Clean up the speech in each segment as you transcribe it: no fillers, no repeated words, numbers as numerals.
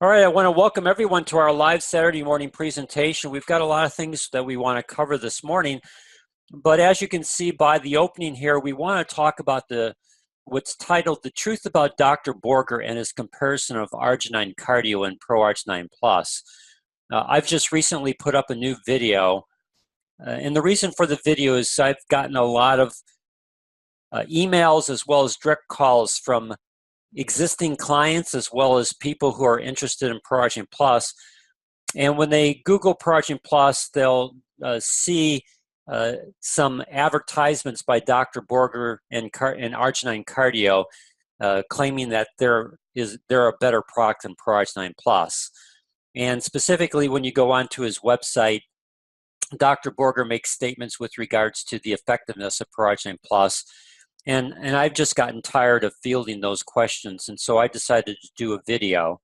All right, I want to welcome everyone to our live Saturday morning presentation. We've got a lot of things that we want to cover this morning, but as you can see by the opening here, we want to talk about what's titled "The Truth About Dr. Boger and His Comparison of Arginine Cardio and ProArgi-9 Plus." I've just recently put up a new video, and the reason for the video is I've gotten a lot of emails as well as direct calls from existing clients as well as people who are interested in ProArgi-9 Plus. And when they Google ProArgi-9 Plus, they'll see some advertisements by Dr. Boger and Arginine Cardio claiming that they're a better product than ProArgi-9 Plus. And specifically, when you go onto his website, Dr. Boger makes statements with regards to the effectiveness of ProArgi-9 Plus. And I've just gotten tired of fielding those questions, and so I decided to do a video.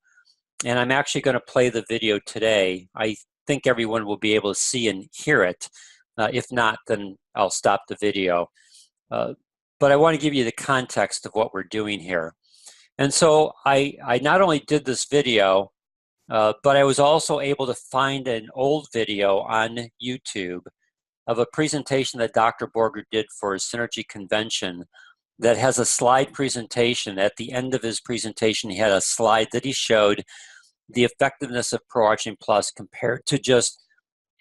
And I'm actually going to play the video today. I think everyone will be able to see and hear it. If not, then I'll stop the video. But I want to give you the context of what we're doing here. And so I not only did this video, but I was also able to find an old video on YouTube of a presentation that Dr. Boger did for his Synergy Convention that has a slide presentation. At the end of his presentation, he had a slide that he showed the effectiveness of ProArgi-9 Plus compared to just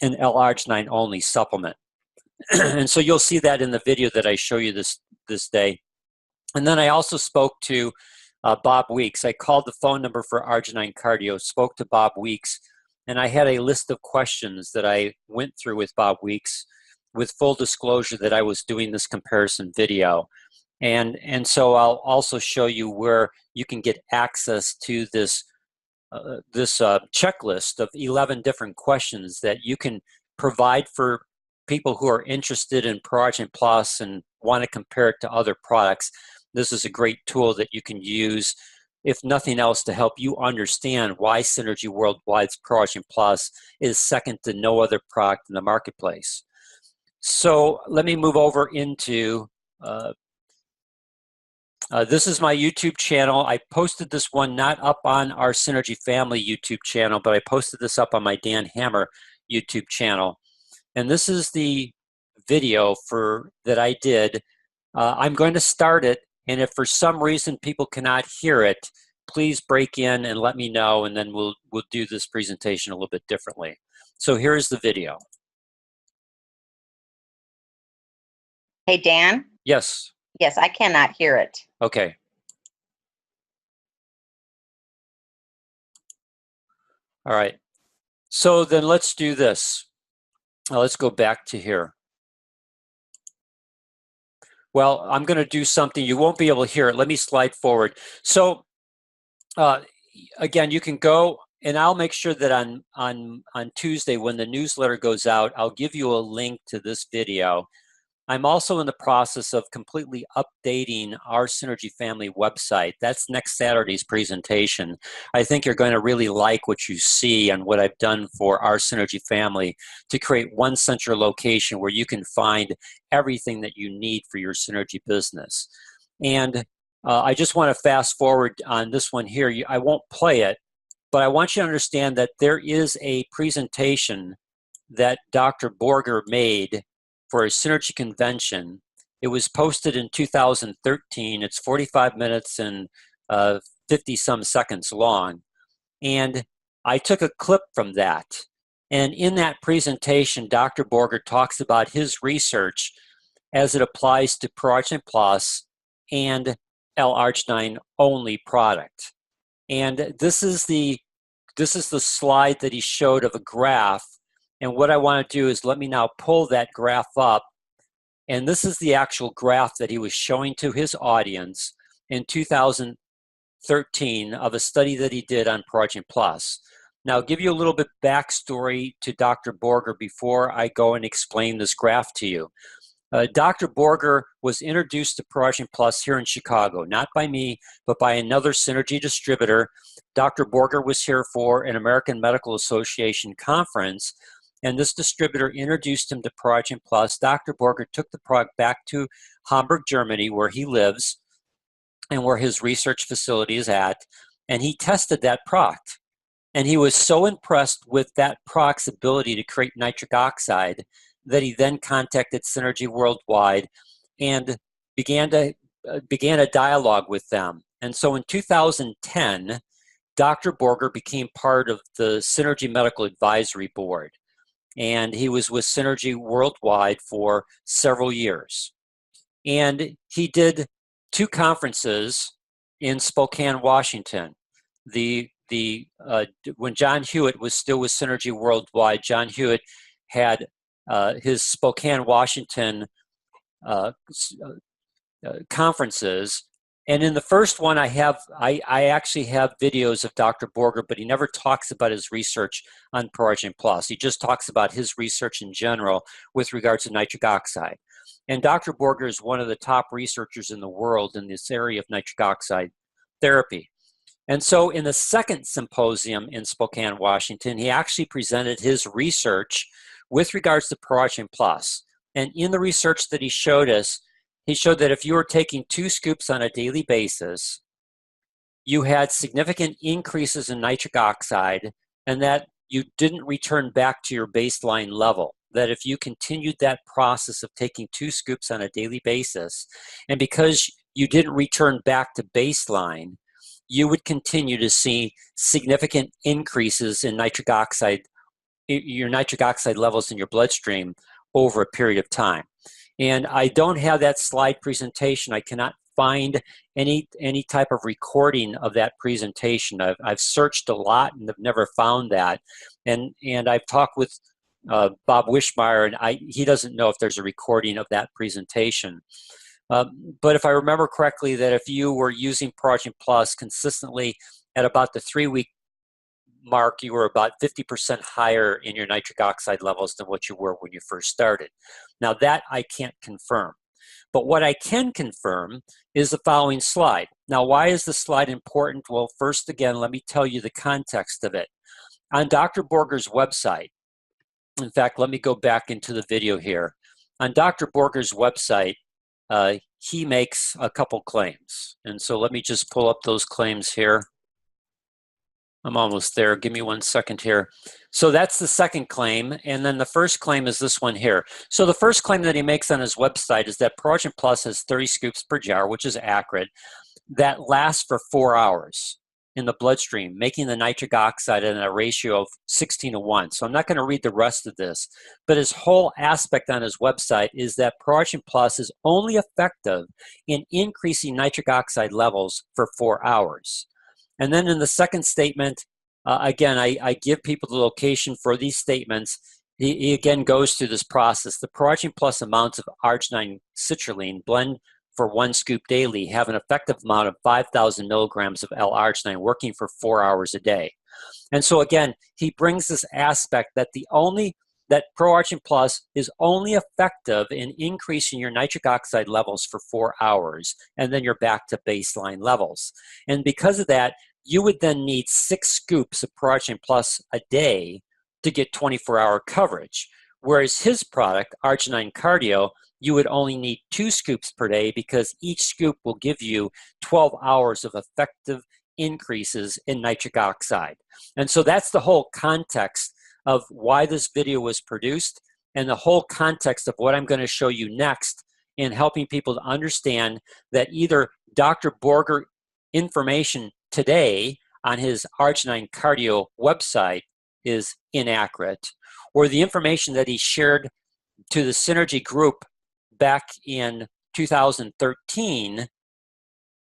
an L-arginine only supplement. And so you'll see that in the video that I show you this day. And then I also spoke to Bob Weeks. I called the phone number for Arginine Cardio, spoke to Bob Weeks, and I had a list of questions that I went through with Bob Weeks, with full disclosure that I was doing this comparison video. And so I'll also show you where you can get access to this checklist of 11 different questions that you can provide for people who are interested in ProArgi-9 Plus and want to compare it to other products. This is a great tool that you can use, if nothing else, to help you understand why Synergy Worldwide's ProArgi-9 Plus is second to no other product in the marketplace. So let me move over into, this is my YouTube channel. I posted this one not up on our Synergy Family YouTube channel, but I posted this up on my Dan Hammer YouTube channel. And this is the video that I did. I'm going to start it, and if for some reason people cannot hear it, please break in and let me know, and then we'll do this presentation a little bit differently. So here's the video. Hey, Dan? Yes. Yes, I cannot hear it. Okay. All right. So then let's do this. Now let's go back to here. Well, I'm going to do something. You won't be able to hear it. Let me slide forward. So again, you can go, and I'll make sure that on Tuesday when the newsletter goes out, I'll give you a link to this video. I'm also in the process of completely updating our Synergy Family website. That's next Saturday's presentation. I think you're going to really like what you see and what I've done for our Synergy Family to create one central location where you can find everything that you need for your Synergy business. And I just want to fast forward on this one here. I won't play it, but I want you to understand that there is a presentation that Dr. Boger made for a Synergy Convention. It was posted in 2013. It's 45 minutes and 50-some seconds long. And I took a clip from that. And in that presentation, Dr. Boger talks about his research as it applies to ProArgi-9 Plus and L-arginine only product. And this is the slide that he showed of a graph. And what I want to do is let me now pull that graph up. And this is the actual graph that he was showing to his audience in 2013 of a study that he did on ProArgi-9 Plus. Now, I'll give you a little bit backstory to Dr. Boger before I go and explain this graph to you. Dr. Boger was introduced to ProArgi-9 Plus here in Chicago, not by me, but by another Synergy distributor. Dr. Boger was here for an American Medical Association conference, and this distributor introduced him to ProArgi-9 Plus. Dr. Boger took the product back to Hamburg, Germany, where he lives and where his research facility is at, and he tested that product. And he was so impressed with that product's ability to create nitric oxide that he then contacted Synergy Worldwide and began a dialogue with them. And so in 2010, Dr. Boger became part of the Synergy Medical Advisory Board, and he was with Synergy Worldwide for several years. And he did 2 conferences in Spokane, Washington. When John Hewitt was still with Synergy Worldwide, John Hewitt had his Spokane, Washington conferences. And in the first one, I actually have videos of Dr. Boger, but he never talks about his research on ProArgi-9 Plus. He just talks about his research in general with regards to nitric oxide. And Dr. Boger is one of the top researchers in the world in this area of nitric oxide therapy. And so in the second symposium in Spokane, Washington, he actually presented his research with regards to ProArgi-9 Plus. And in the research that he showed us, he showed that if you were taking 2 scoops on a daily basis, you had significant increases in nitric oxide, and that you didn't return back to your baseline level. That if you continued that process of taking 2 scoops on a daily basis, and because you didn't return back to baseline, you would continue to see significant increases in nitric oxide, your nitric oxide levels in your bloodstream over a period of time. And I don't have that slide presentation. I cannot find any type of recording of that presentation. I've searched a lot and have never found that. And I've talked with Bob Wishmeyer, and he doesn't know if there's a recording of that presentation. But if I remember correctly, that if you were using ProArgi-9 Plus consistently at about the 3-week mark, you were about 50% higher in your nitric oxide levels than what you were when you first started. Now that I can't confirm. But what I can confirm is the following slide. Now, why is the slide important? Well, first, again, let me tell you the context of it. On Dr. Boger's website, in fact, let me go back into the video here. On Dr. Boger's website, he makes a couple claims. And so let me just pull up those claims here. I'm almost there. Give me 1 second here. So that's the second claim. And then the first claim is this one here. So the first claim that he makes on his website is that ProArgi-9 Plus has 30 scoops per jar, which is accurate, that lasts for 4 hours in the bloodstream, making the nitric oxide in a ratio of 16:1. So I'm not going to read the rest of this, but his whole aspect on his website is that ProArgi-9 Plus is only effective in increasing nitric oxide levels for 4 hours. And then in the second statement, again, I give people the location for these statements. He again goes through this process. The ProArgi-9 Plus amounts of arginine citrulline blend for 1 scoop daily have an effective amount of 5,000 milligrams of L-arginine working for 4 hours a day. And so again, he brings this aspect that that ProArgi-9 Plus is only effective in increasing your nitric oxide levels for 4 hours, and then you're back to baseline levels. And because of that, you would then need 6 scoops of ProArgi-9 Plus a day to get 24-hour coverage. Whereas his product, Arginine Cardio, you would only need 2 scoops per day because each scoop will give you 12 hours of effective increases in nitric oxide. And so that's the whole context of why this video was produced and the whole context of what I'm going to show you next in helping people to understand that either Dr. Boger information today on his Arginine Cardio website is inaccurate, or the information that he shared to the Synergy group back in 2013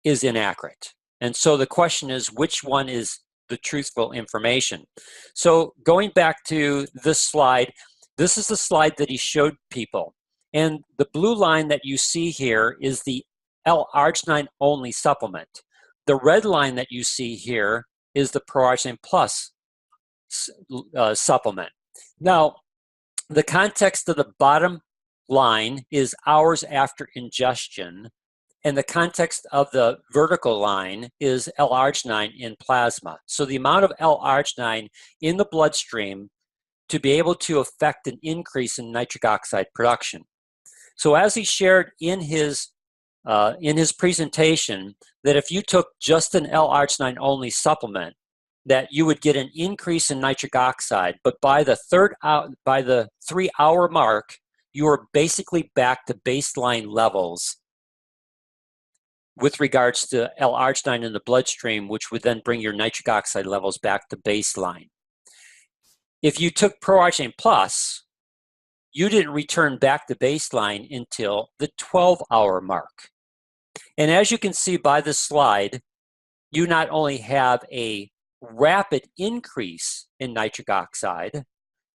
is inaccurate. And so the question is, which one is the truthful information? So going back to this slide, this is the slide that he showed people. And the blue line that you see here is the L-arginine only supplement. The red line that you see here is the ProArgi-9 Plus supplement. Now, the context of the bottom line is hours after ingestion, and the context of the vertical line is L-arginine in plasma. So the amount of L-arginine in the bloodstream to be able to affect an increase in nitric oxide production. So as he shared in his presentation, that if you took just an L-arginine only supplement, that you would get an increase in nitric oxide, but by the 3-hour mark, you are basically back to baseline levels with regards to L-arginine in the bloodstream, which would then bring your nitric oxide levels back to baseline. If you took ProArgi-9 Plus, you didn't return back to baseline until the 12-hour mark. And as you can see by this slide, you not only have a rapid increase in nitric oxide,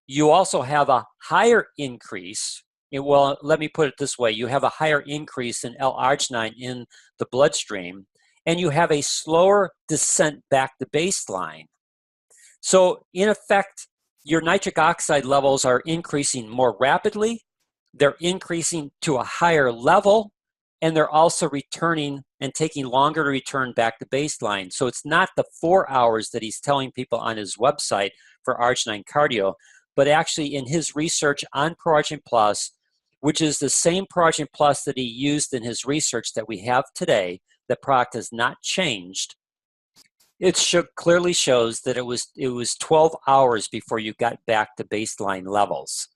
you also have a higher increase. Well, let me put it this way. You have a higher increase in L-arginine in the bloodstream, and you have a slower descent back to baseline. So in effect, your nitric oxide levels are increasing more rapidly, they're increasing to a higher level, and they're also returning and taking longer to return back to baseline. So it's not the 4 hours that he's telling people on his website for Arginine Cardio, but actually in his research on ProArgi-9 Plus, which is the same ProArgi-9 Plus that he used in his research that we have today. The product has not changed. It clearly shows that it was 12 hours before you got back to baseline levels.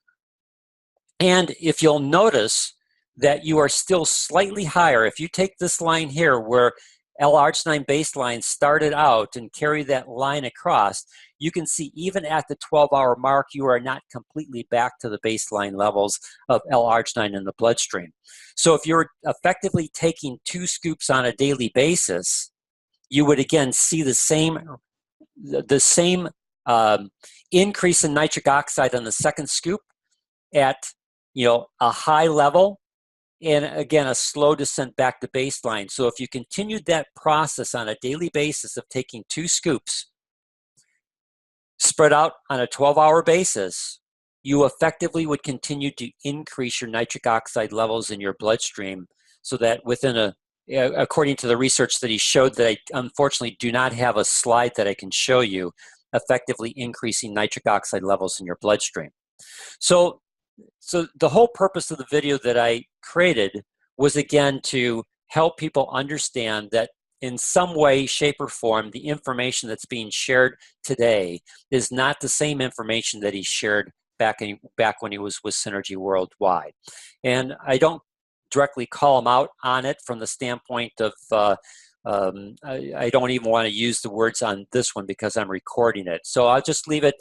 And if you'll notice that you are still slightly higher, if you take this line here where L-arginine baseline started out and carry that line across, you can see even at the 12-hour mark, you are not completely back to the baseline levels of L-arginine in the bloodstream. So if you're effectively taking 2 scoops on a daily basis, you would again see the same increase in nitric oxide on the second scoop at a high level, and again a slow descent back to baseline. So if you continued that process on a daily basis of taking 2 scoops spread out on a 12-hour basis, you effectively would continue to increase your nitric oxide levels in your bloodstream, so that within according to the research that he showed, that I unfortunately do not have a slide that I can show you, effectively increasing nitric oxide levels in your bloodstream. So the whole purpose of the video that I created was again to help people understand that in some way, shape, or form, the information that's being shared today is not the same information that he shared back when he was with Synergy Worldwide. And I don't directly call him out on it from the standpoint of, I don't even want to use the words on this one because I'm recording it. So I'll just leave it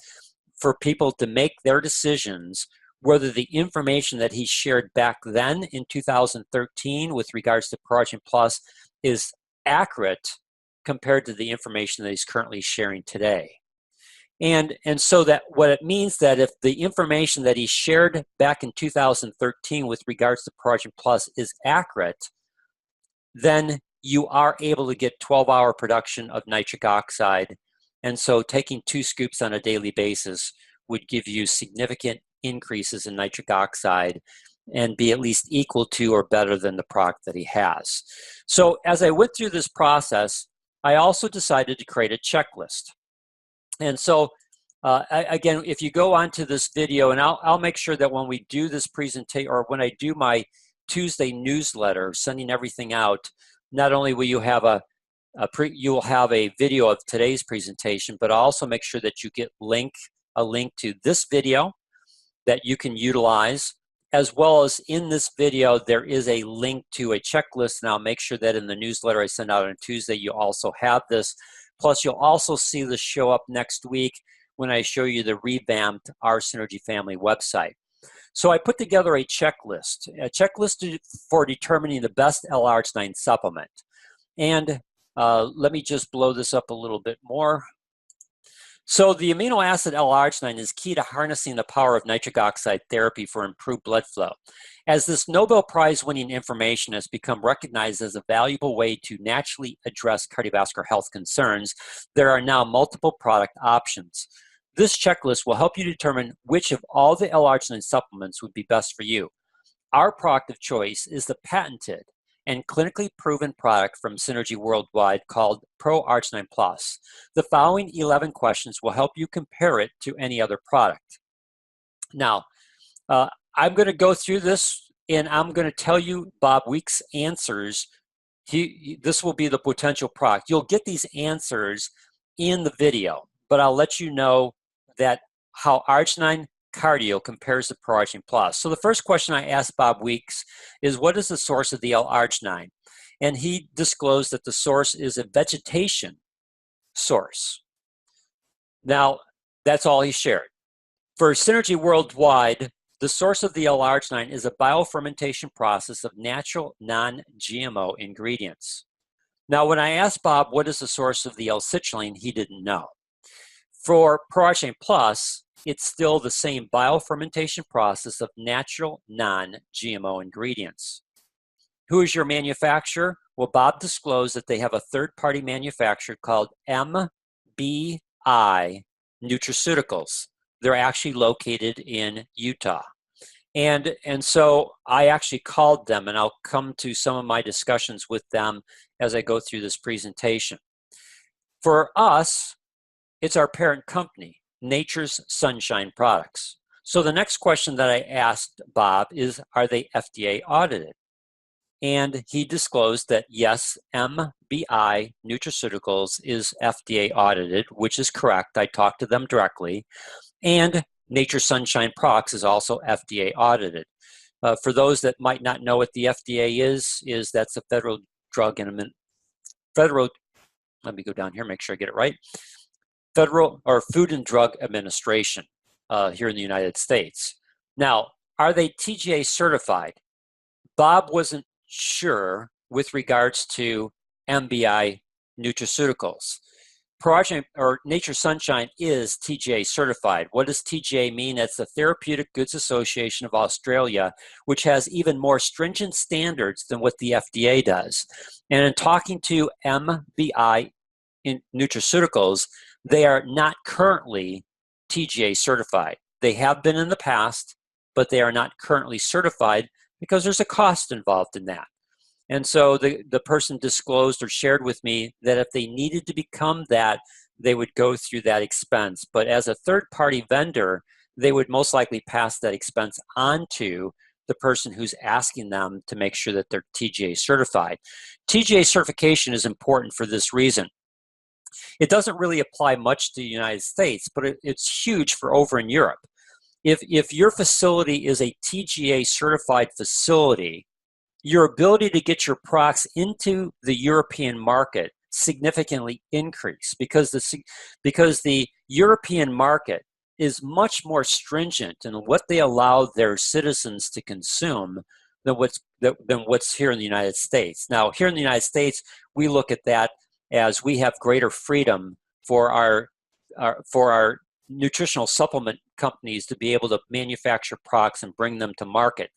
for people to make their decisions whether the information that he shared back then in 2013 with regards to ProArgi-9 Plus is accurate compared to the information that he's currently sharing today. And so that what it means that if the information that he shared back in 2013 with regards to ProArgi-9 Plus is accurate, then you are able to get 12-hour production of nitric oxide. And so taking 2 scoops on a daily basis would give you significant increases in nitric oxide and be at least equal to or better than the product that he has. So as I went through this process, I also decided to create a checklist. And so again, if you go onto this video, and I'll make sure that when we do this presentation, or when I do my Tuesday newsletter, sending everything out, not only will you have you will have a video of today's presentation, but I'll also make sure that you get a link to this video that you can utilize, as well as in this video, there is a link to a checklist, and I'll make sure that in the newsletter I send out on Tuesday, you also have this. Plus, you'll also see this show up next week when I show you the revamped Our Synergy Family website. So I put together a checklist for determining the best L-arginine supplement. And let me just blow this up a little bit more. So the amino acid L-arginine is key to harnessing the power of nitric oxide therapy for improved blood flow. As this Nobel Prize winning information has become recognized as a valuable way to naturally address cardiovascular health concerns, there are now multiple product options. This checklist will help you determine which of all the L-arginine supplements would be best for you. Our product of choice is the patented and clinically proven product from Synergy Worldwide called ProArgi-9 Plus. The following 11 questions will help you compare it to any other product. Now, I'm going to go through this, and I'm going to tell you Bob Weeks' answers. This will be the potential product. You'll get these answers in the video, but I'll let you know that how Arginine Cardio compares to ProArgi Plus. So the first question I asked Bob Weeks is, what is the source of the L-arginine? And he disclosed that the source is a vegetation source. Now, that's all he shared. For Synergy Worldwide, the source of the L-arginine is a biofermentation process of natural non-GMO ingredients. Now, when I asked Bob what is the source of the L-citrulline, he didn't know. For ProArgi Plus, it's still the same biofermentation process of natural non-GMO ingredients. Who is your manufacturer? Well, Bob disclosed that they have a third-party manufacturer called MBI Nutraceuticals. They're actually located in Utah. And so I actually called them, and I'll come to some of my discussions with them as I go through this presentation. For us, it's our parent company, Nature's Sunshine Products. So the next question that I asked Bob is, are they FDA audited? And he disclosed that yes, MBI Nutraceuticals is FDA audited, which is correct. I talked to them directly. And Nature's Sunshine Products is also FDA audited. For those that might not know what the FDA is that's the Federal Drug and let me go down here, make sure I get it right. Federal or Food and Drug Administration here in the United States. Now, are they TGA certified? Bob wasn't sure with regards to MBI Nutraceuticals. ProArgi or Nature's Sunshine is TGA certified. What does TGA mean? That's the Therapeutic Goods Association of Australia, which has even more stringent standards than what the FDA does. And in talking to MBI Nutraceuticals, they are not currently TGA certified. They have been in the past, but they are not currently certified because there's a cost involved in that. And so the person disclosed or shared with me that if they needed to become that, they would go through that expense. But as a third-party vendor, they would most likely pass that expense on to the person who's asking them to make sure that they're TGA certified. TGA certification is important for this reason. It doesn't really apply much to the United States, but it's huge for over in Europe. If your facility is a TGA certified facility, your ability to get your products into the European market significantly increase because the European market is much more stringent in what they allow their citizens to consume than what's here in the United States. Now, here in the United States, we look at that as we have greater freedom for our nutritional supplement companies to be able to manufacture products and bring them to market,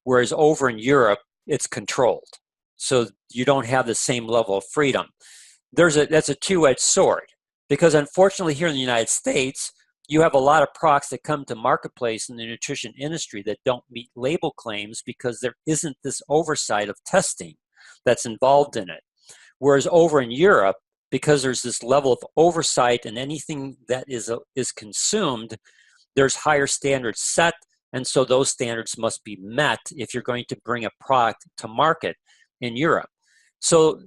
whereas over in Europe, it's controlled. So you don't have the same level of freedom. That's a two-edged sword because unfortunately here in the United States, you have a lot of products that come to marketplace in the nutrition industry that don't meet label claims because there isn't this oversight of testing that's involved in it. Whereas over in Europe, because there's this level of oversight and anything that is consumed, there's higher standards set. And so those standards must be met if you're going to bring a product to market in Europe. So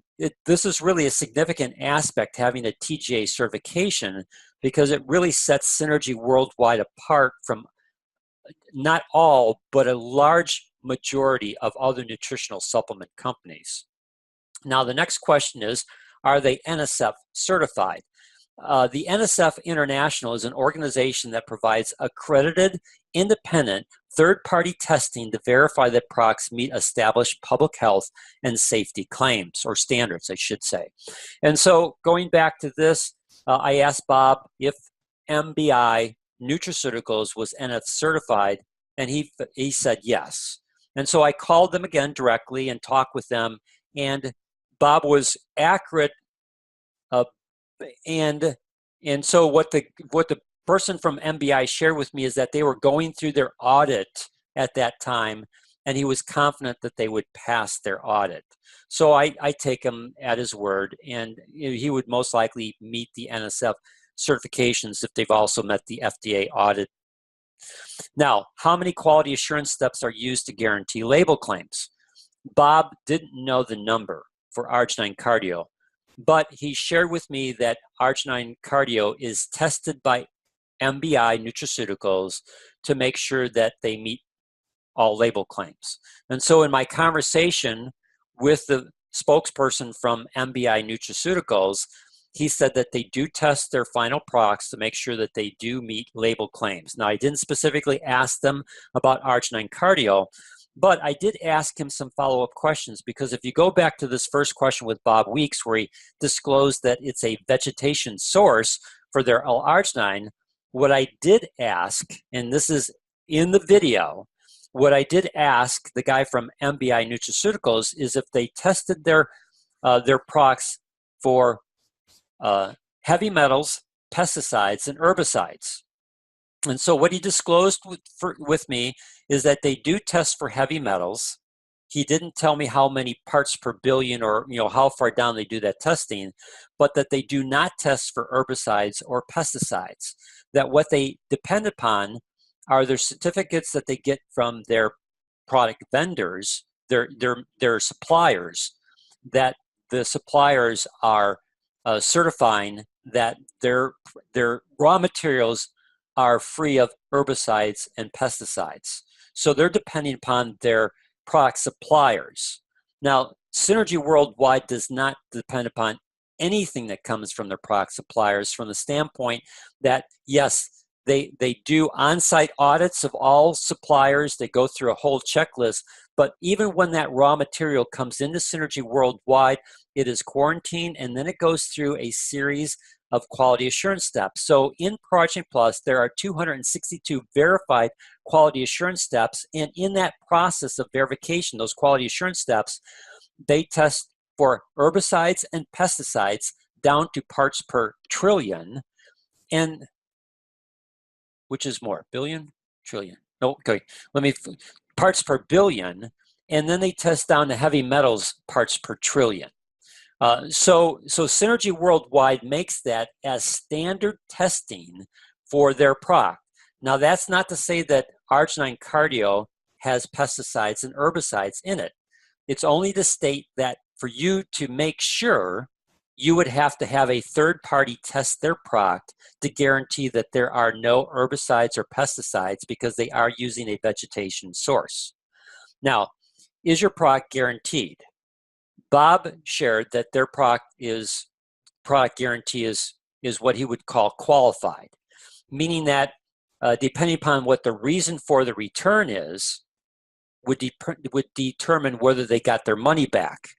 this is really a significant aspect, having a TGA certification, because it really sets Synergy Worldwide apart from not all, but a large majority of other nutritional supplement companies. Now, the next question is, are they NSF certified? The NSF International is an organization that provides accredited, independent, third-party testing to verify that products meet established public health and safety claims, or standards, I should say. And so going back to this, I asked Bob if MBI Nutraceuticals was NF certified, and he said yes. And so I called them again directly and talked with them, and Bob was accurate. And so what the person from MBI shared with me is that they were going through their audit at that time, and he was confident that they would pass their audit. So I take him at his word, and he would most likely meet the NSF certifications if they've also met the FDA audit. Now, how many quality assurance steps are used to guarantee label claims? Bob didn't know the number for Arginine Cardio, But he shared with me that Arginine Cardio is tested by MBI Nutraceuticals to make sure that they meet all label claims. And so in my conversation with the spokesperson from MBI Nutraceuticals, he said that they do test their final products to make sure that they do meet label claims. Now, I didn't specifically ask them about Arginine Cardio, but I did ask him some follow-up questions, because if you go back to this first question with Bob Weeks, where he disclosed that it's a vegetation source for their L-arginine, what I did ask, and this is in the video, what I did ask the guy from MBI Nutraceuticals is if they tested their products for heavy metals, pesticides, and herbicides. And so what he disclosed with me is that they do test for heavy metals. He didn't tell me how many parts per billion or how far down they do that testing, but that they do not test for herbicides or pesticides. That what they depend upon are their certificates that they get from their product vendors, their suppliers, that the suppliers are certifying that their raw materials are free of herbicides and pesticides. So they're depending upon their product suppliers. Now, Synergy Worldwide does not depend upon anything that comes from their product suppliers, from the standpoint that, yes, they do on-site audits of all suppliers. They go through a whole checklist. But even when that raw material comes into Synergy Worldwide, it is quarantined, and then it goes through a series of quality assurance steps. So in ProArgi Plus, there are 262 verified quality assurance steps. And in that process of verification, those quality assurance steps, they test for herbicides and pesticides down to parts per trillion. And which is more, billion, trillion? No, okay, parts per billion, and then they test down to heavy metals parts per trillion. So Synergy Worldwide makes that as standard testing for their product. Now, that's not to say that Arginine Cardio has pesticides and herbicides in it. It's only to state that for you to make sure, you would have to have a third party test their product to guarantee that there are no herbicides or pesticides, because they are using a vegetation source. Now, is your product guaranteed? Bob shared that their product guarantee is what he would call qualified, meaning that depending upon what the reason for the return is, would determine whether they got their money back.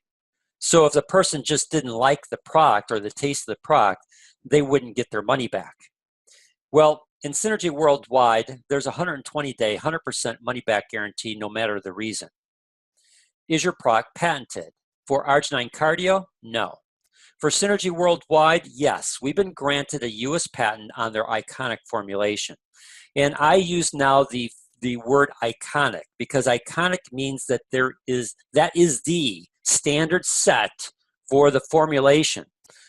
So if the person just didn't like the product or the taste of the product, they wouldn't get their money back. Well, in Synergy Worldwide, there's a 120-day, 100% money-back guarantee no matter the reason. Is your product patented? For Arginine Cardio, no. For Synergy Worldwide, yes. We've been granted a U.S. patent on their iconic formulation. And I use now the word iconic, because iconic means that that is the standard set for the formulation.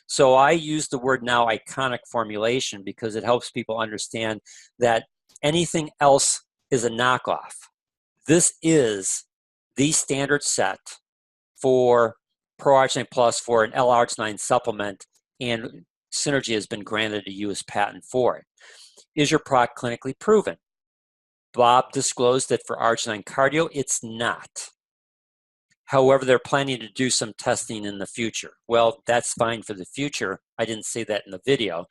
So I use the word now iconic formulation, because it helps people understand that anything else is a knockoff. This is the standard set for ProArgi-9 Plus for an L-arginine supplement, and Synergy has been granted a U.S. patent for it. Is your product clinically proven? Bob disclosed that for Arginine Cardio, it's not. However, they're planning to do some testing in the future. Well, that's fine for the future. I didn't say that in the video,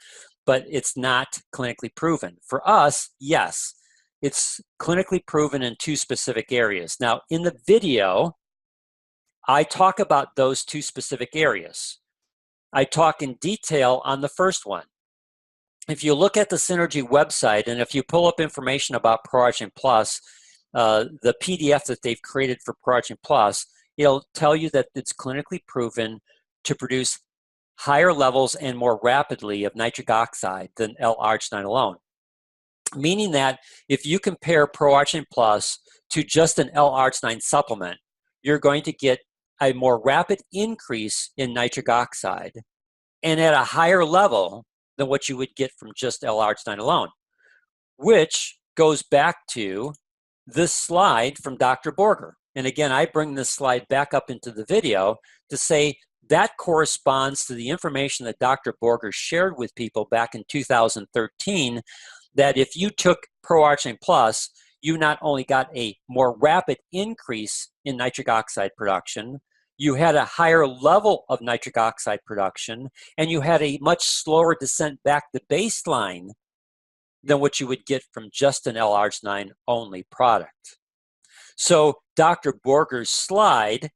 but it's not clinically proven. For us, yes, it's clinically proven in two specific areas. Now, in the video, I talk about those two specific areas. I talk in detail on the first one. If you look at the Synergy website, and if you pull up information about ProArgi Plus, the PDF that they've created for ProArgi Plus, it'll tell you that it's clinically proven to produce higher levels and more rapidly of nitric oxide than L-arginine alone. Meaning that if you compare ProArgi Plus to just an L-arginine supplement, you're going to get a more rapid increase in nitric oxide and at a higher level than what you would get from just L-arginine alone, which goes back to this slide from Dr. Boger. And again, I bring this slide back up into the video to say that corresponds to the information that Dr. Boger shared with people back in 2013, that if you took ProArgi-9 Plus, you not only got a more rapid increase in nitric oxide production, you had a higher level of nitric oxide production, and you had a much slower descent back to baseline than what you would get from just an L-arginine only product. So Dr. Boger's slide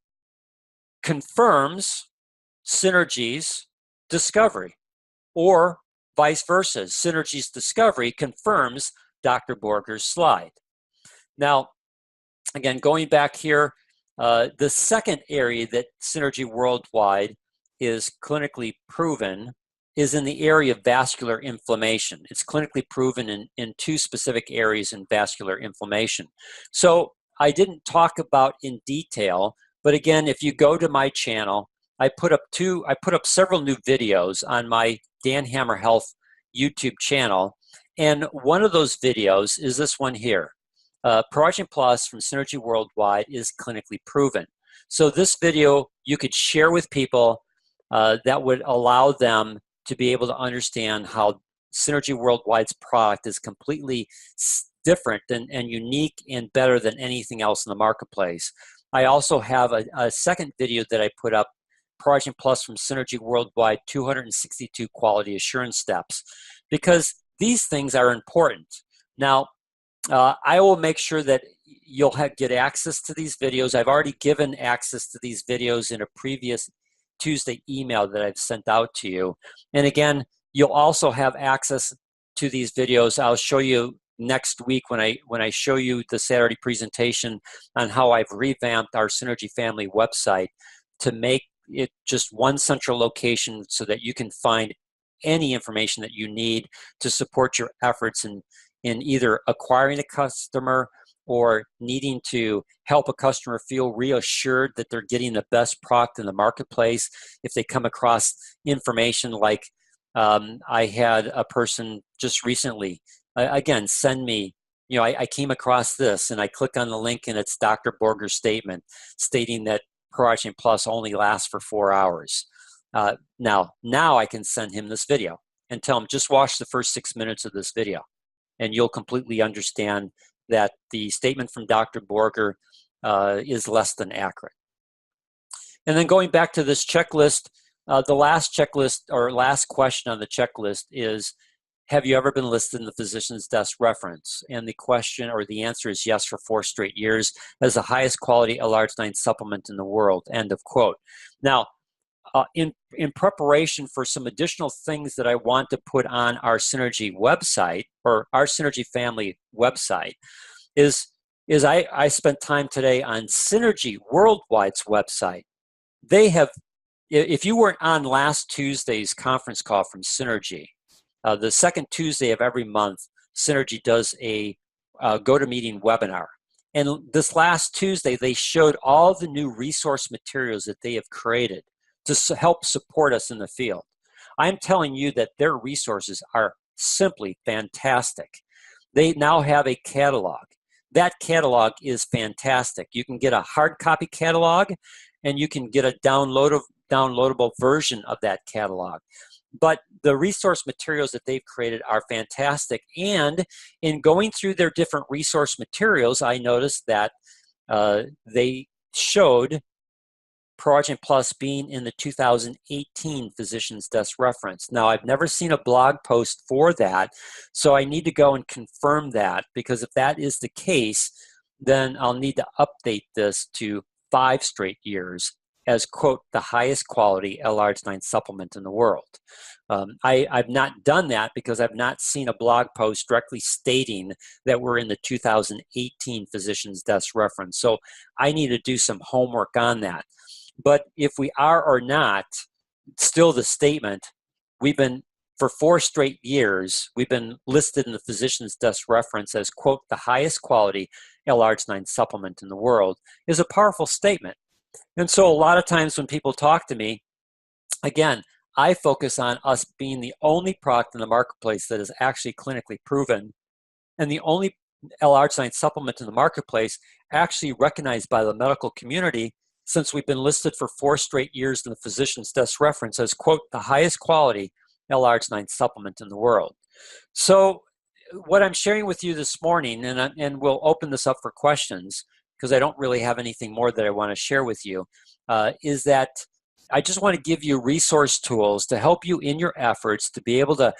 confirms Synergy's discovery, or vice versa. Synergy's discovery confirms Dr. Boger's slide. Now, again, going back here, the second area that Synergy Worldwide is clinically proven is in the area of vascular inflammation. It's clinically proven in two specific areas in vascular inflammation. So I didn't talk about in detail, but again, if you go to my channel, I put up several new videos on my Dan Hammer Health YouTube channel, and one of those videos is this one here. ProArgi-9 Plus from Synergy Worldwide is clinically proven. So this video you could share with people that would allow them to be able to understand how Synergy Worldwide's product is completely different and unique and better than anything else in the marketplace. I also have a second video that I put up, ProArgi-9 Plus from Synergy Worldwide, 262 quality assurance steps, because these things are important. Now, I will make sure that you'll get access to these videos. I've already given access to these videos in a previous Tuesday email that I've sent out to you. And again, you'll also have access to these videos. I'll show you next week when I show you the Saturday presentation on how I've revamped our Synergy family website to make it just one central location so that you can find any information that you need to support your efforts in either acquiring a customer or needing to help a customer feel reassured that they're getting the best product in the marketplace. If they come across information like I had a person just recently, again, send me, I came across this, and I click on the link, and it's Dr. Boger's statement stating that ProArgi-9 Plus only lasts for 4 hours. Now I can send him this video and tell him, just watch the first 6 minutes of this video, and you'll completely understand that the statement from Dr. Boger is less than accurate. And then going back to this checklist, the last checklist or last question on the checklist is, have you ever been listed in the physician's desk reference? And the question or the answer is yes for 4 straight years as the highest quality L-arginine supplement in the world, end of quote. Now, in preparation for some additional things that I want to put on our Synergy website, or our Synergy family website, is I spent time today on Synergy Worldwide's website. They have, if you weren't on last Tuesday's conference call from Synergy, the second Tuesday of every month, Synergy does a go-to-meeting webinar. And this last Tuesday, they showed all the new resource materials that they have created to help support us in the field. I'm telling you that their resources are simply fantastic. They now have a catalog. That catalog is fantastic. You can get a hard copy catalog, and you can get a downloadable version of that catalog. But the resource materials that they've created are fantastic. And in going through their different resource materials, I noticed that they showed ProArgi-9 Plus being in the 2018 Physician's Desk reference. Now, I've never seen a blog post for that, so I need to go and confirm that, because if that is the case, then I'll need to update this to 5 straight years as, quote, the highest quality L-arginine supplement in the world. I've not done that because I've not seen a blog post directly stating that we're in the 2018 Physician's Desk reference. So I need to do some homework on that. But if we are or not, still the statement, we've been, for 4 straight years, we've been listed in the Physician's Desk reference as, quote, the highest quality L-arginine supplement in the world, is a powerful statement. And so a lot of times when people talk to me, again, I focus on us being the only product in the marketplace that is actually clinically proven, and the only L-arginine supplement in the marketplace actually recognized by the medical community since we've been listed for 4 straight years in the physician's desk reference as, quote, the highest quality L-arginine supplement in the world. So what I'm sharing with you this morning, and we'll open this up for questions because I don't really have anything more that I want to share with you, is that I just want to give you resource tools to help you in your efforts to be able to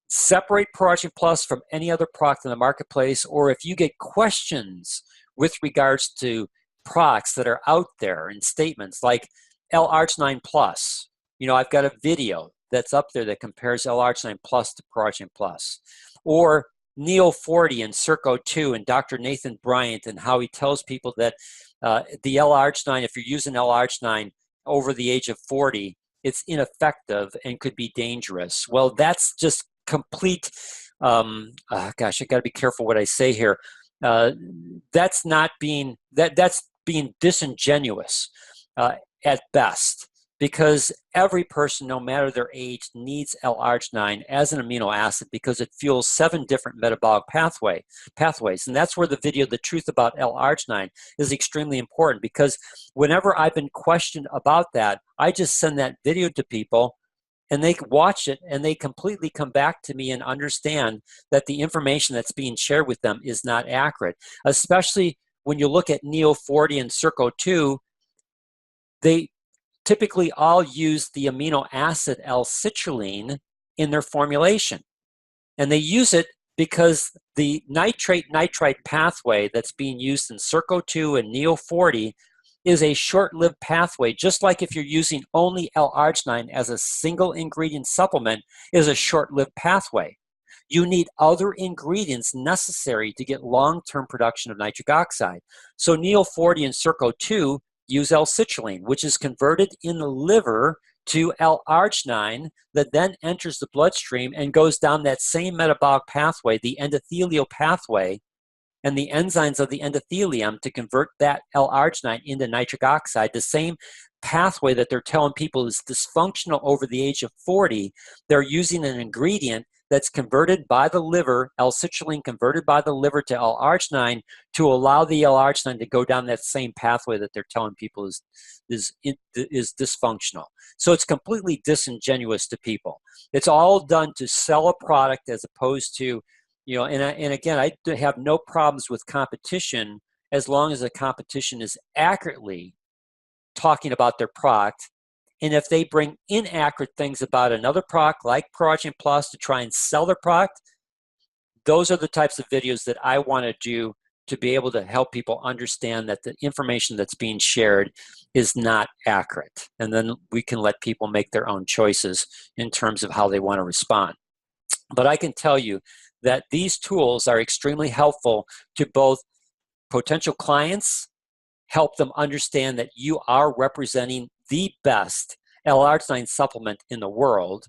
separate ProArgi Plus from any other product in the marketplace, or if you get questions with regards to products that are out there and statements like L-arginine Plus. You know, I've got a video that's up there that compares L-arginine Plus to ProArgi Plus. Or Neo 40 and Circo 2 and Dr. Nathan Bryant, and how he tells people that the L-arginine, if you're using L-arginine over the age of 40, it's ineffective and could be dangerous. Well, that's just complete, gosh, I got to be careful what I say here. That's being disingenuous at best, because every person, no matter their age, needs L-arginine as an amino acid because it fuels 7 different metabolic pathways. And that's where the video, The Truth About L-arginine, is extremely important, because whenever I've been questioned about that, I just send that video to people and they watch it and they completely come back to me and understand that the information that's being shared with them is not accurate. Especially when you look at Neo 40 and Circo 2, they typically all use the amino acid L-citrulline in their formulation. And they use it because the nitrate-nitrite pathway that's being used in Circo 2 and Neo 40 is a short-lived pathway, just like if you're using only L-arginine as a single ingredient supplement is a short-lived pathway. You need other ingredients necessary to get long-term production of nitric oxide. So Neo 40 and Circo 2 use L-citrulline, which is converted in the liver to L-arginine that then enters the bloodstream and goes down that same metabolic pathway, the endothelial pathway, and the enzymes of the endothelium to convert that L-arginine into nitric oxide, the same pathway that they're telling people is dysfunctional over the age of 40. They're using an ingredient that's converted by the liver, L-citrulline converted by the liver to L-arginine, to allow the L-arginine to go down that same pathway that they're telling people is dysfunctional. So it's completely disingenuous to people. It's all done to sell a product as opposed to, you know, and again, I have no problems with competition as long as the competition is accurately talking about their product. And if they bring inaccurate things about another product like ProArgi Plus to try and sell their product, those are the types of videos that I want to do to be able to help people understand that the information that's being shared is not accurate. And then we can let people make their own choices in terms of how they want to respond. But I can tell you that these tools are extremely helpful to both potential clients, help them understand that you are representing the best L-arginine supplement in the world,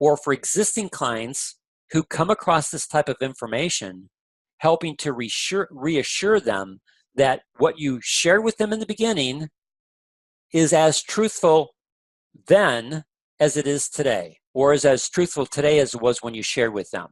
or for existing clients who come across this type of information, helping to reassure them that what you shared with them in the beginning is as truthful then as it is today, or is as truthful today as it was when you shared with them.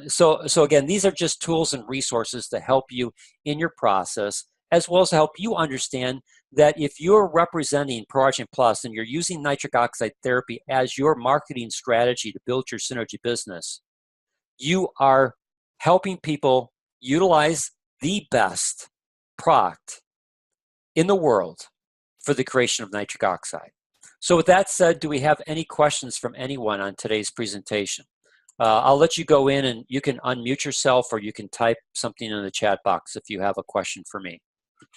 So again, these are just tools and resources to help you in your process, as well as to help you understand that if you're representing ProArgi Plus and you're using nitric oxide therapy as your marketing strategy to build your synergy business, you are helping people utilize the best product in the world for the creation of nitric oxide. So with that said, do we have any questions from anyone on today's presentation? I'll let you go in and you can unmute yourself, or you can type something in the chat box if you have a question for me.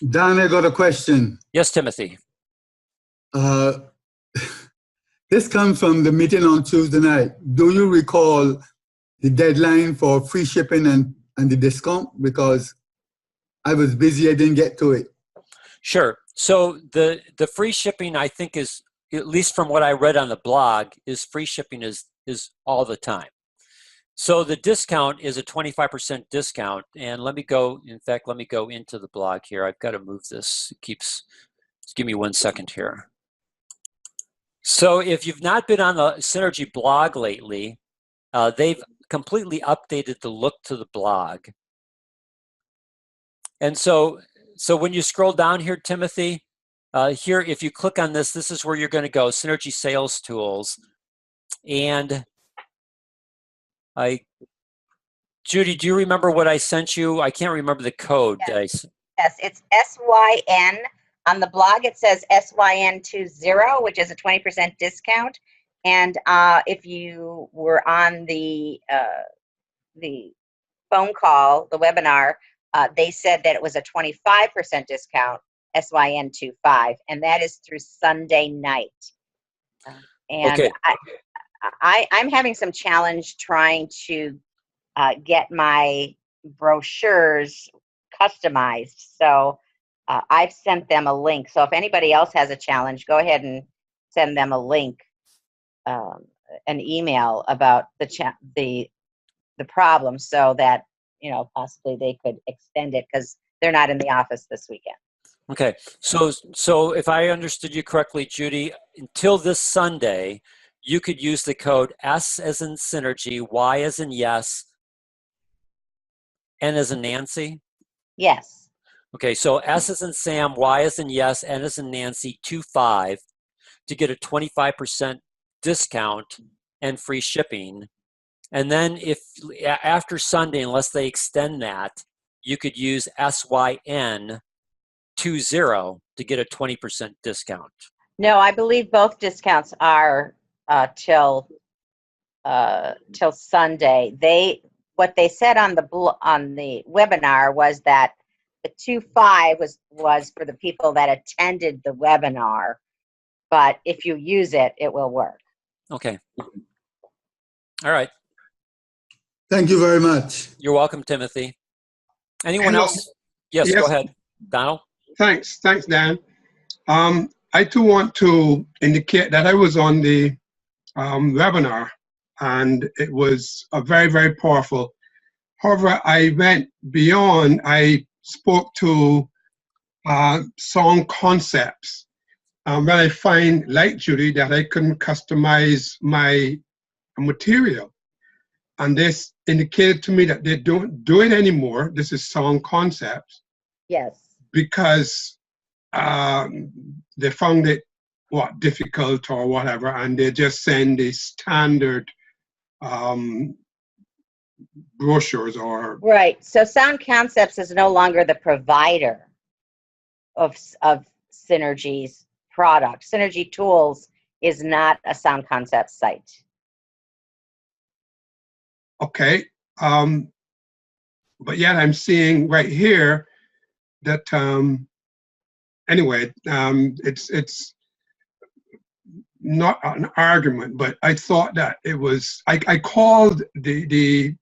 Don, I got a question. Yes, Timothy. This comes from the meeting on Tuesday night. Do you recall the deadline for free shipping and the discount? Because I was busy, I didn't get to it. Sure. So the free shipping, I think, is, at least from what I read on the blog, is free shipping is all the time. So the discount is a 25% discount. And let me go, in fact, let me go into the blog here. I've got to move this. Just give me 1 second here. So if you've not been on the Synergy blog lately, they've completely updated the look to the blog. And so when you scroll down here, Timothy, Here, if you click on this, this is where you're going to go, Synergy Sales Tools. And Judy, do you remember what I sent you? I can't remember the code. Yes, it's SYN. On the blog, it says SYN20, which is a 20% discount. And if you were on the phone call, the webinar, they said that it was a 25% discount, SYN25, and that is through Sunday night. And okay. I'm having some challenge trying to get my brochures customized. So I've sent them a link. So if anybody else has a challenge, go ahead and send them a link, an email about the problem, so that possibly they could extend it, because they're not in the office this weekend. Okay, so if I understood you correctly, Judy, until this Sunday, you could use the code S as in Synergy, Y as in yes, N as in Nancy? Yes. Okay, so S as in Sam, Y as in yes, N as in Nancy, 25 to get a 25% discount and free shipping. And then if after Sunday, unless they extend that, you could use SYN20 to get a 20% discount. No, I believe both discounts are till Sunday. What they said on the webinar was that the 2.5 was for the people that attended the webinar, but if you use it, it will work. Okay. All right. Thank you very much. You're welcome, Timothy. Anyone Hello. else? Yes, go ahead. Donald? Thanks, Dan. I too want to indicate that I was on the webinar, and it was a very, very powerful. However, I went beyond. I spoke to song concepts. When I find, like Judy, that I couldn't customize my material. And this indicated to me that they don't do it anymore. This is song concepts. Yes. Because they found it difficult or whatever, and they just send the standard brochures or Right. So Sound Concepts is no longer the provider of Synergy's product. Synergy Tools is not a Sound Concepts site. okay. But yet I'm seeing right here that anyway, it's not an argument, but I thought that it was. I called the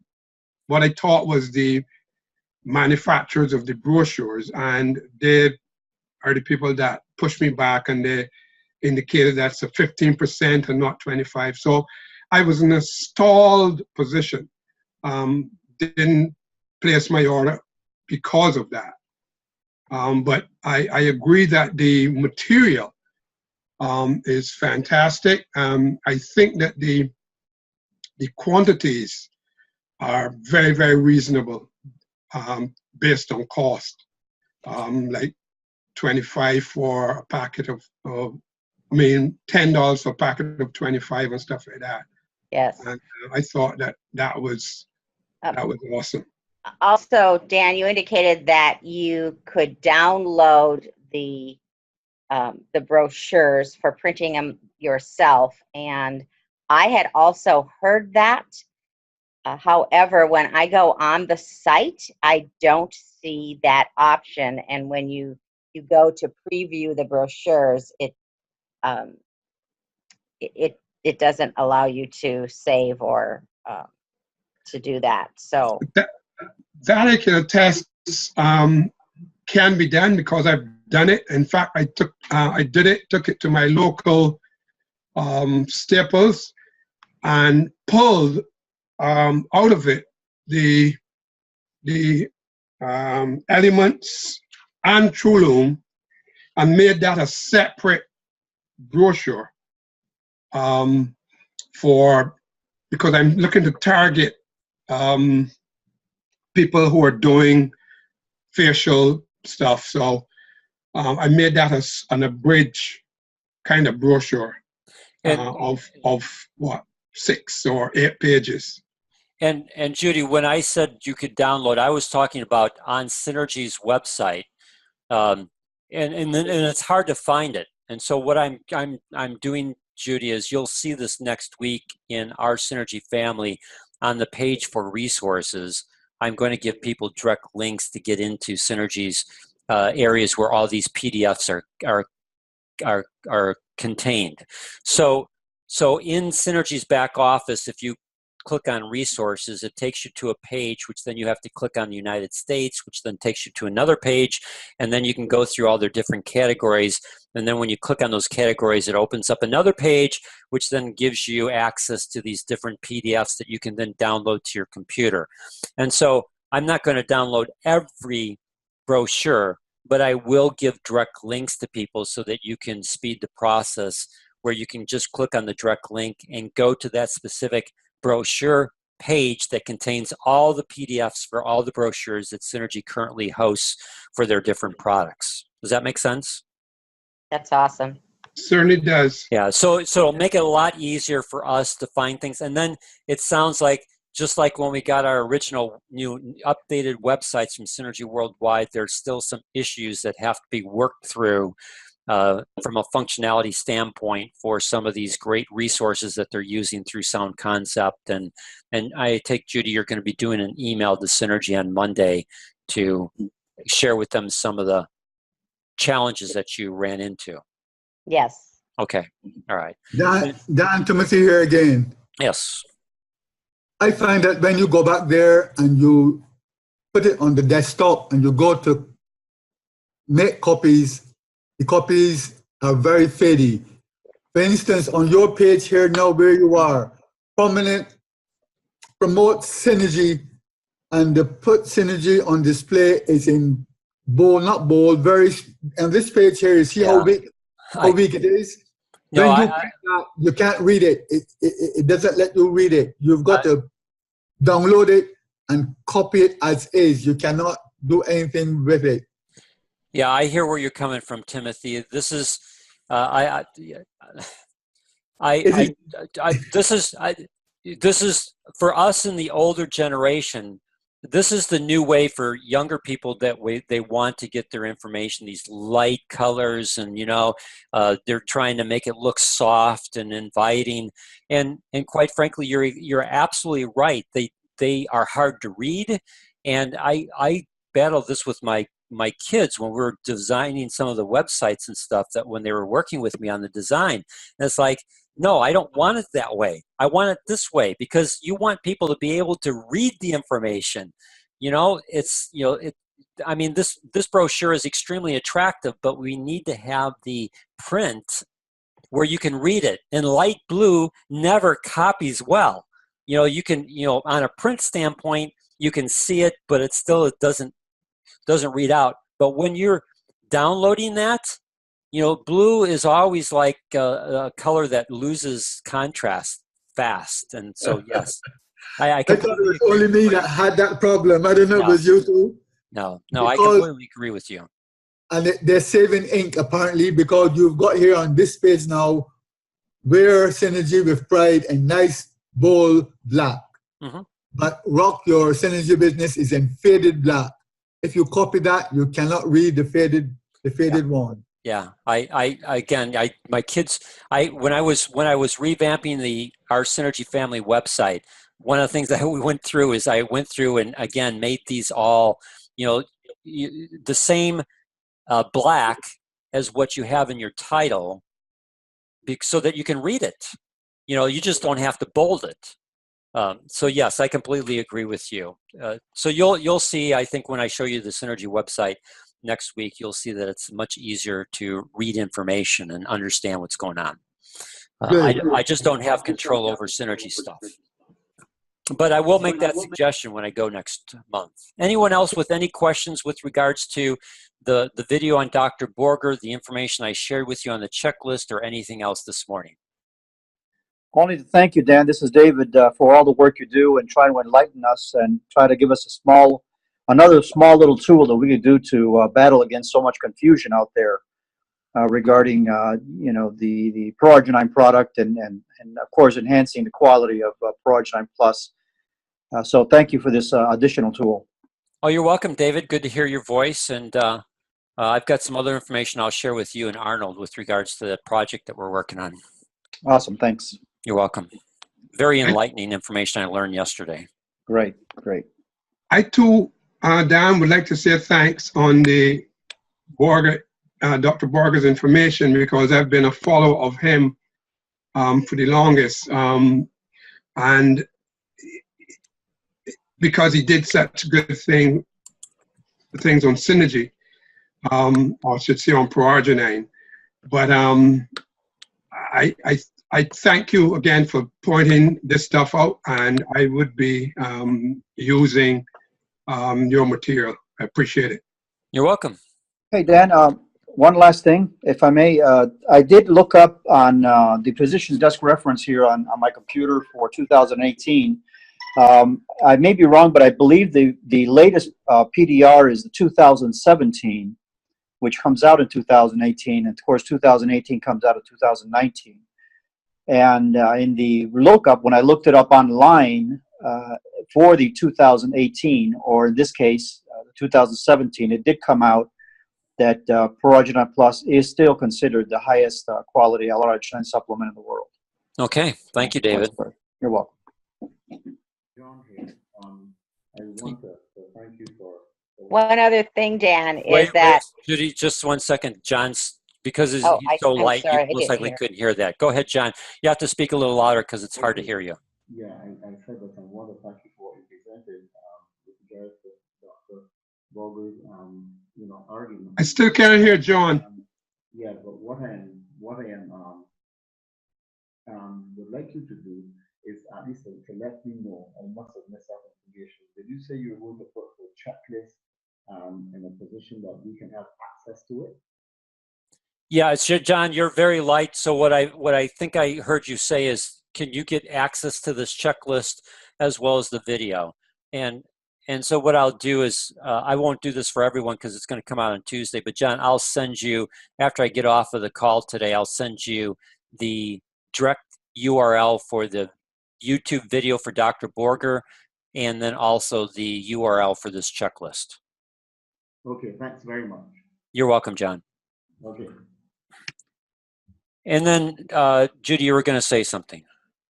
what I thought was the manufacturers of the brochures, and they are the people that pushed me back, and they indicated that's a 15% and not 25. So I was in a stalled position. Didn't place my order because of that. But I agree that the material is fantastic. I think that the quantities are very, very reasonable based on cost. Like 25 for a packet of $10 for a packet of 25 and stuff like that. Yes. And I thought that was awesome. Also, Dan, you indicated that you could download the brochures for printing them yourself, and I had also heard that. However, when I go on the site, I don't see that option, and when you go to preview the brochures, it doesn't allow you to save or to do that. So that I can attest can be done, because I've done it. In fact, I took it to my local Staples and pulled out of it the elements and TrueLoom and made that a separate brochure because I'm looking to target people who are doing facial stuff. So I made that as an abridged kind of brochure And of what, 6 or 8 pages. and Judy, when I said you could download, I was talking about on Synergy's website, and it's hard to find it. And so what I'm doing, Judy, is you'll see this next week in our Synergy family on the page for resources. I'm going to give people direct links to get into Synergy's areas where all these PDFs are contained. So in Synergy's back office, if you click on resources, it takes you to a page, which then you have to click on the United States, which then takes you to another page, and then you can go through all their different categories. And then when you click on those categories, it opens up another page, which then gives you access to these different PDFs that you can then download to your computer. And so I'm not going to download every brochure, but I will give direct links to people so that you can speed the process, where you can just click on the direct link and go to that specific brochure page that contains all the PDFs for all the brochures that Synergy currently hosts for their different products. Does that make sense? That's awesome. Certainly does. Yeah, so it'll make it a lot easier for us to find things. And then it sounds like, just like when we got our original new updated websites from Synergy Worldwide, there's still some issues that have to be worked through from a functionality standpoint for some of these great resources that they're using through Sound Concept. And I take, Judy, you're going to be doing an email to Synergy on Monday to share with them some of the challenges that you ran into. Yes. Okay. All right. Dan Timothy here again. Yes. I find that when you go back there and you put it on the desktop and you go to make copies, the copies are very faddy. For instance, on your page here now where you are, promote Synergy, and the put Synergy on display is in bold, not bold, very, and this page here, you see how big it is? No, when you can't read it. It doesn't let you read it. You've got to download it and copy it as is. You cannot do anything with it. Yeah, I hear where you're coming from, Timothy. This is, this is for us in the older generation. This is the new way for younger people that they want to get their information. These light colors, and they're trying to make it look soft and inviting. And quite frankly, you're absolutely right. They are hard to read, and I battled this with my kids when we were designing some of the websites and stuff, that when they were working with me on the design, and it's like, no, I don't want it that way. I want it this way, because you want people to be able to read the information. This brochure is extremely attractive, but we need to have the print where you can read it. And light blue never copies well. You can, on a print standpoint, you can see it, but it doesn't read out. But when you're downloading that, blue is always like a color that loses contrast fast. And so, yes, I thought it was only me that had that problem. I don't know if it was you too. No, I completely agree with you. And they're saving ink, apparently, because you've got here on this page now, wear Synergy with pride and nice, bold black. Mm-hmm. But rock your Synergy business is in faded black. If you copy that, you cannot read the faded one. Yeah, my kids, when I was revamping our Synergy family website, one of the things that we went through is I went through and again made these all, the same black as what you have in your title, so that you can read it. You just don't have to bold it. So yes, I completely agree with you. So you'll see, I think when I show you the Synergy website next week, you'll see that it's much easier to read information and understand what's going on. I just don't have control over Synergy stuff. But I will make that suggestion when I go next month. Anyone else with any questions with regards to the video on Dr. Boger, the information I shared with you on the checklist, or anything else this morning? Only to thank you, Dan. This is David, for all the work you do and try to enlighten us and try to give us a small another small little tool that we could do to battle against so much confusion out there regarding the ProArgi-9 product and of course enhancing the quality of ProArgi-9 Plus. So thank you for this additional tool. Oh, you're welcome, David. Good to hear your voice. And I've got some other information I'll share with you and Arnold with regards to the project that we're working on. Awesome. Thanks. You're welcome. Very enlightening information I learned yesterday. Great. Great. I too, Dan, would like to say thanks on the Boger, Dr. Boger's information, because I've been a follower of him for the longest. And because he did such good things on synergy, or I should say on ProArgi-9. But I thank you again for pointing this stuff out, and I would be using your material. I appreciate it. You're welcome. Hey, Dan, one last thing, if I may. I did look up on the physician's desk reference here on my computer for 2018. I may be wrong, but I believe the latest PDR is the 2017, which comes out in 2018. And of course, 2018 comes out in 2019. And in the lookup, when I looked it up online for the 2018, or in this case, 2017, it did come out that ProArgi-9 Plus is still considered the highest quality L-arginine supplement in the world. Okay. Thank you, David. You're welcome. John here. I want to thank you for. One other thing, Dan, is Wait, that. Judy, just 1 second. John's, because he's Oh, so I'm light, sorry, I you most didn't likely hear. couldn't hear that. Go ahead, John. You have to speak a little louder because it's hard to hear you. Yeah, I said that I want to thank you for what you presented with regards to Dr. Boger's, argument. I still can't hear John. Yeah, but what I am would like you to do is at least to let me know. I must have missed out information. Did you say you were going to put the checklist in a position that we can have access to it? Yeah, it's John, you're very light. So what I think I heard you say is, can you get access to this checklist as well as the video? And so what I'll do is, I won't do this for everyone because it's going to come out on Tuesday, but John, I'll send you, after I get off of the call today, I'll send you the direct URL for the YouTube video for Dr. Boger, and then also the URL for this checklist. Okay, thanks very much. You're welcome, John. Okay. And then, Judy, you were going to say something.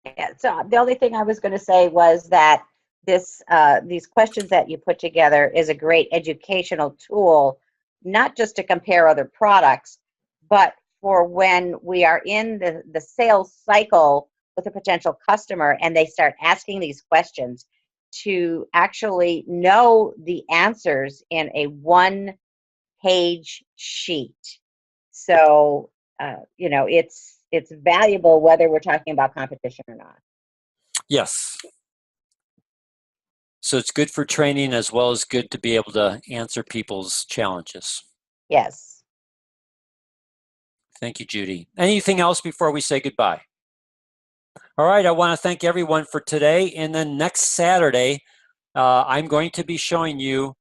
Yeah, so the only thing I was going to say was that these questions that you put together is a great educational tool, not just to compare other products, but for when we are in the sales cycle with a potential customer and they start asking these questions, to actually know the answers in a one-page sheet. So, it's valuable whether we're talking about competition or not. Yes. So it's good for training as well as good to be able to answer people's challenges. Yes. Thank you, Judy. Anything else before we say goodbye? All right, I want to thank everyone for today. And then next Saturday, I'm going to be showing you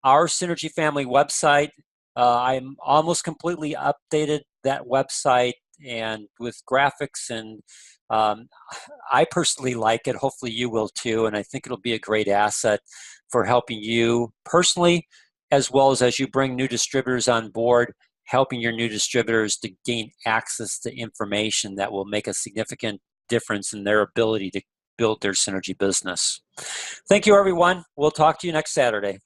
our Synergy Family website. I'm almost completely updated that website and with graphics, and I personally like it. Hopefully you will too, and I think it'll be a great asset for helping you personally, as well as you bring new distributors on board, helping your new distributors to gain access to information that will make a significant difference in their ability to build their synergy business. Thank you, everyone. We'll talk to you next Saturday.